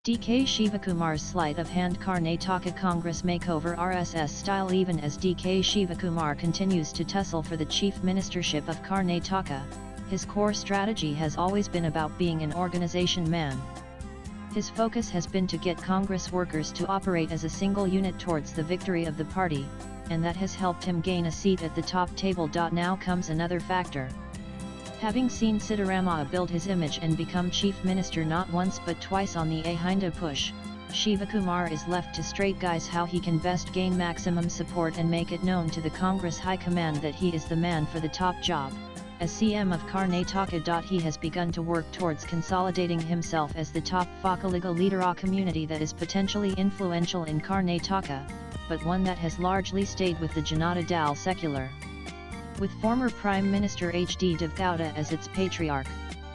DK Shivakumar's sleight of hand Karnataka Congress makeover RSS style. Even as DK Shivakumar continues to tussle for the chief ministership of Karnataka, his core strategy has always been about being an organization man. His focus has been to get Congress workers to operate as a single unit towards the victory of the party, and that has helped him gain a seat at the top table. Now comes another factor. Having seen Siddaramaiah build his image and become chief minister not once but twice on the Ahinda push, Shivakumar is left to strategize how he can best gain maximum support and make it known to the Congress High Command that he is the man for the top job. As CM of Karnataka, he has begun to work towards consolidating himself as the top Vakaliga leader, a community that is potentially influential in Karnataka, but one that has largely stayed with the Janata Dal secular. With former Prime Minister H.D. Devgowda as its patriarch,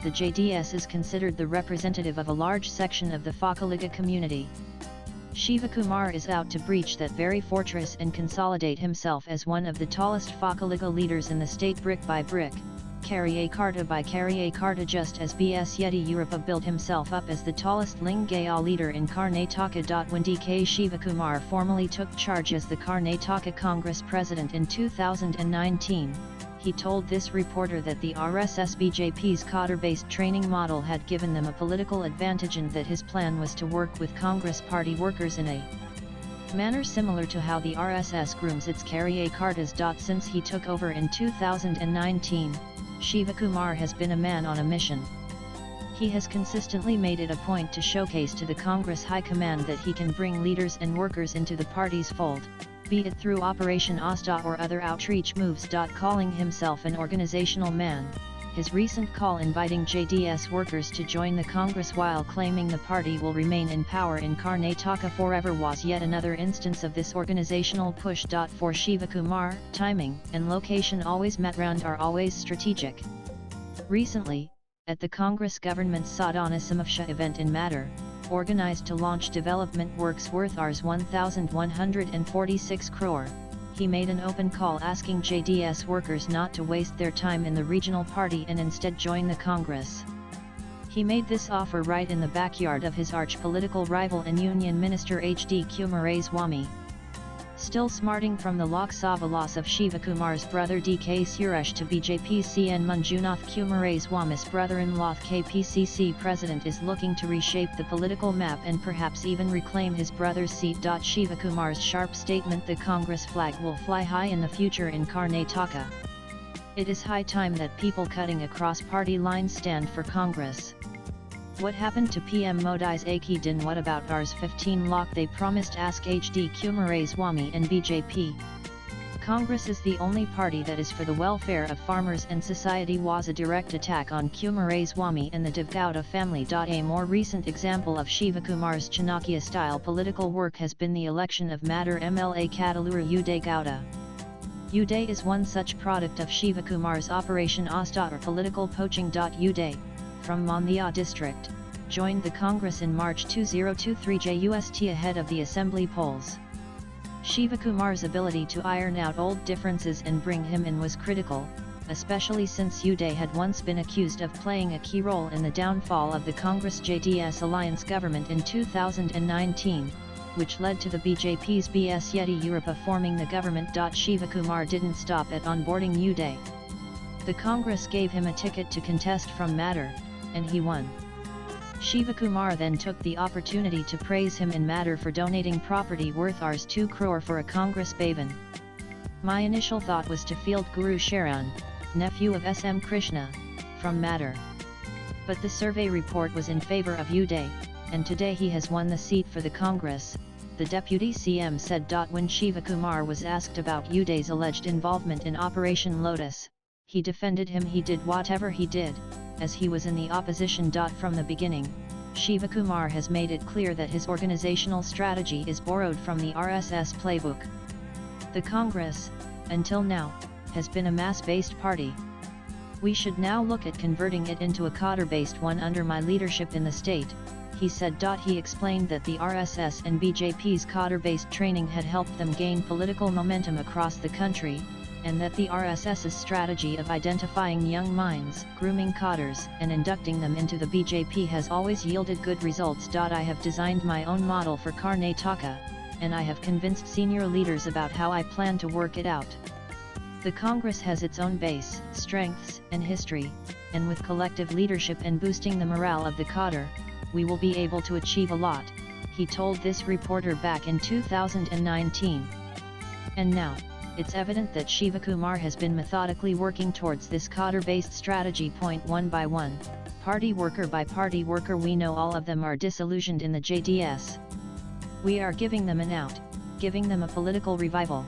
the JDS is considered the representative of a large section of the Vakaliga community. Shivakumar is out to breach that very fortress and consolidate himself as one of the tallest Vakaliga leaders in the state, brick by brick, Karta by Karta, just as B.S. Yediyurappa built himself up as the tallest Lingaya leader in Karnataka. When DK Shivakumar formally took charge as the Karnataka Congress president in 2019, he told this reporter that the RSS BJP's cadre-based training model had given them a political advantage and that his plan was to work with Congress party workers in a manner similar to how the RSS grooms its Kartas. Since he took over in 2019, Shivakumar has been a man on a mission. He has consistently made it a point to showcase to the Congress High Command that he can bring leaders and workers into the party's fold, be it through Operation Asta or other outreach moves. Calling himself an organizational man, his recent call inviting JDS workers to join the Congress while claiming the party will remain in power in Karnataka forever was yet another instance of this organizational push. For Shivakumar, timing and location always met round are always strategic. Recently, at the Congress government's Sadhana Samaksha event in Matter, organized to launch development works worth Rs 1,146 crore, he made an open call asking JDS workers not to waste their time in the regional party and instead join the Congress. He made this offer right in the backyard of his arch-political rival and Union Minister H.D. Kumaraswamy. Still smarting from the Lok Sabha loss of Shivakumar's brother DK Suresh to BJP's CN Manjunath, Kumaraswamy's brother-in-law KPCC president is looking to reshape the political map and perhaps even reclaim his brother's seat. Shivakumar's sharp statement, the Congress flag will fly high in the future in Karnataka. It is high time that people cutting across party lines stand for Congress. What happened to PM Modi's Aki Din? What about Rs 15 Lakh they promised? Ask H.D. Kumaraswamy and BJP. Congress is the only party that is for the welfare of farmers and society was a direct attack on Kumaraswamy and the Devgowda family. A more recent example of Shivakumar's Chanakya-style political work has been the election of Matter MLA Kadaluru Uday Gowda. Uday is one such product of Shivakumar's Operation Asta or political poaching. Uday, from Mandya district, joined the Congress in March 2023 just ahead of the assembly polls. Shivakumar's ability to iron out old differences and bring him in was critical, especially since Uday had once been accused of playing a key role in the downfall of the Congress-JDS alliance government in 2019, which led to the BJP's B.S. Yediyurappa forming the government. Shivakumar didn't stop at onboarding Uday. The Congress gave him a ticket to contest from Matter, and he won. Shivakumar then took the opportunity to praise him in Matter for donating property worth Rs 2 crore for a Congress Bhavan. My initial thought was to field Guru Sharan, nephew of S.M. Krishna, from Matter. But the survey report was in favor of Uday, and today he has won the seat for the Congress, the Deputy CM said. When Shivakumar was asked about Uday's alleged involvement in Operation Lotus, he defended him. He did whatever he did, as he was in the opposition. From the beginning, Shivakumar has made it clear that his organizational strategy is borrowed from the RSS playbook. The Congress, until now, has been a mass-based party. We should now look at converting it into a cadre-based one under my leadership in the state, he said. He explained that the RSS and BJP's cadre-based training had helped them gain political momentum across the country, and that the RSS's strategy of identifying young minds, grooming cadres, and inducting them into the BJP has always yielded good results. I have designed my own model for Karnataka, and I have convinced senior leaders about how I plan to work it out. The Congress has its own base, strengths, and history, and with collective leadership and boosting the morale of the cadre, we will be able to achieve a lot, he told this reporter back in 2019. And now, it's evident that Shivakumar has been methodically working towards this cadre-based strategy. Point one by one, party worker by party worker. We know all of them are disillusioned in the JDS. We are giving them an out, giving them a political revival.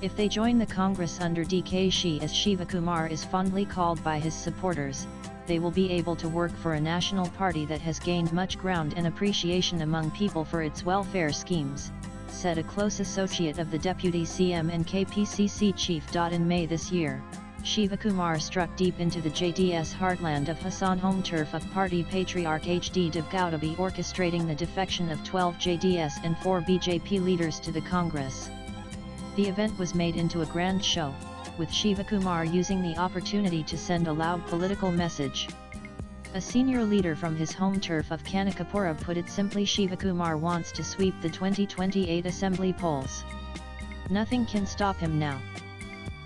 If they join the Congress under DK Shi, as Shivakumar is fondly called by his supporters, they will be able to work for a national party that has gained much ground and appreciation among people for its welfare schemes, said a close associate of the Deputy CM and KPCC chief. In May this year, Shivakumar struck deep into the JDS heartland of Hassan, home turf of party patriarch HD Devgaudabi, orchestrating the defection of 12 JDS and 4 BJP leaders to the Congress. The event was made into a grand show, with Shivakumar using the opportunity to send a loud political message. A senior leader from his home turf of Kanakapura put it simply: Shivakumar wants to sweep the 2028 assembly polls. Nothing can stop him now.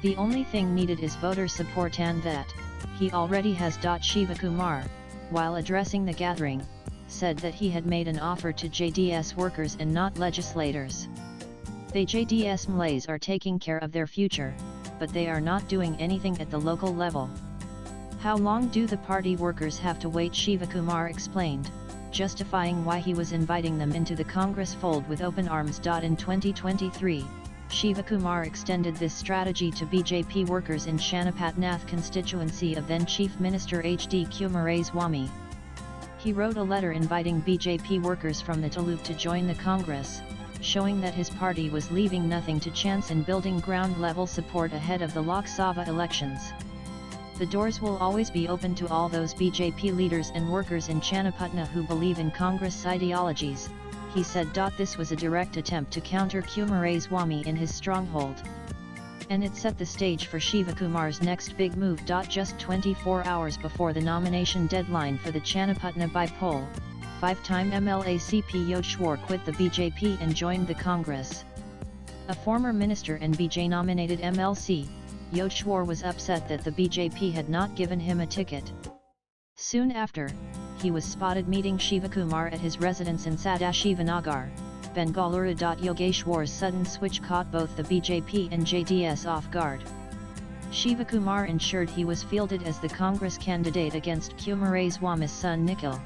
The only thing needed is voter support, and that he already has. Shivakumar, while addressing the gathering, said that he had made an offer to JDS workers and not legislators. The JDS Malays are taking care of their future, but they are not doing anything at the local level. How long do the party workers have to wait? Shivakumar explained, justifying why he was inviting them into the Congress fold with open arms. In 2023, Shivakumar extended this strategy to BJP workers in Shanapatnath constituency of then Chief Minister HD Kumaraswamy. He wrote a letter inviting BJP workers from the taluk to join the Congress, showing that his party was leaving nothing to chance in building ground-level support ahead of the Lok Sabha elections. The doors will always be open to all those BJP leaders and workers in Channapatna who believe in Congress ideologies, he said. This was a direct attempt to counter Kumaraswamy in his stronghold. And it set the stage for Shivakumar's next big move. Just 24 hours before the nomination deadline for the Channapatna by-poll, 5-time MLA CP Yoshwar quit the BJP and joined the Congress. A former minister and BJ-nominated MLC, Yoshwar was upset that the BJP had not given him a ticket. Soon after, he was spotted meeting Shivakumar at his residence in Sadashivanagar, Bengaluru. Yogeshwar's sudden switch caught both the BJP and JDS off guard. Shivakumar ensured he was fielded as the Congress candidate against Kumaraswamy's son Nikhil.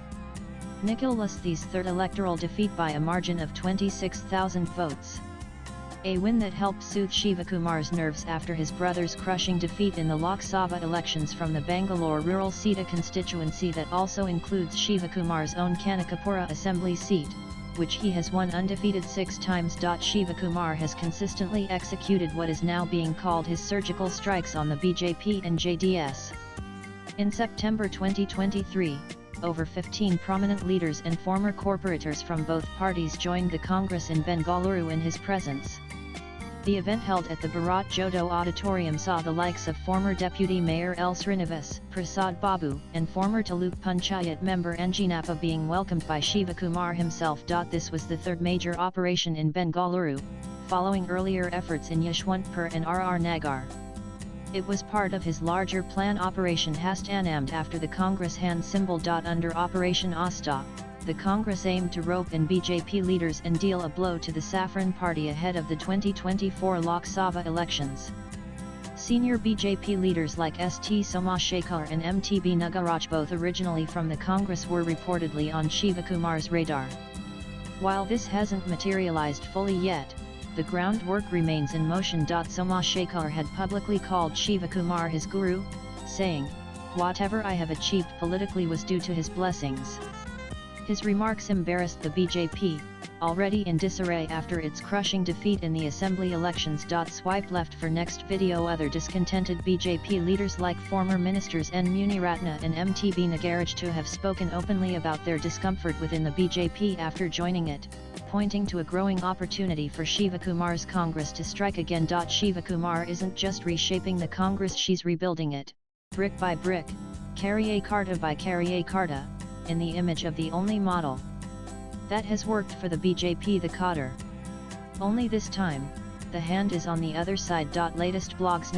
Nikhil Lasthe's third electoral defeat by a margin of 26,000 votes. A win that helped soothe Shivakumar's nerves after his brother's crushing defeat in the Lok Sabha elections from the Bangalore rural Sita constituency that also includes Shivakumar's own Kanakapura assembly seat, which he has won undefeated 6 times. Shivakumar has consistently executed what is now being called his surgical strikes on the BJP and JDS. In September 2023, over 15 prominent leaders and former corporators from both parties joined the Congress in Bengaluru in his presence. The event held at the Bharat Jodo Auditorium saw the likes of former Deputy Mayor L. Srinivas Prasad Babu and former Taluk Panchayat member Anjanappa being welcomed by Shivakumar himself. This was the third major operation in Bengaluru, following earlier efforts in Yashwantpur and RR Nagar. It was part of his larger plan Operation Hastanamd after the Congress hand symbol. Under Operation Asta, the Congress aimed to rope in BJP leaders and deal a blow to the Saffron Party ahead of the 2024 Lok Sabha elections. Senior BJP leaders like St. Somashekar and MTB Nagaraj, both originally from the Congress, were reportedly on Shivakumar's radar. While this hasn't materialized fully yet, the groundwork remains in motion. Somashekar had publicly called Shivakumar his guru, saying, "Whatever I have achieved politically was due to his blessings." His remarks embarrassed the BJP, already in disarray after its crushing defeat in the assembly elections. Swipe left for next video. Other discontented BJP leaders like former ministers N. Muniratna and MTB Nagaraj to have spoken openly about their discomfort within the BJP after joining it. pointing to a growing opportunity for Shivakumar's Congress to strike again. Shivakumar isn't just reshaping the Congress, she's rebuilding it, brick by brick, Karta by Karta, in the image of the only model that has worked for the BJP, the Cotter. Only this time, the hand is on the other side. Latest blogs.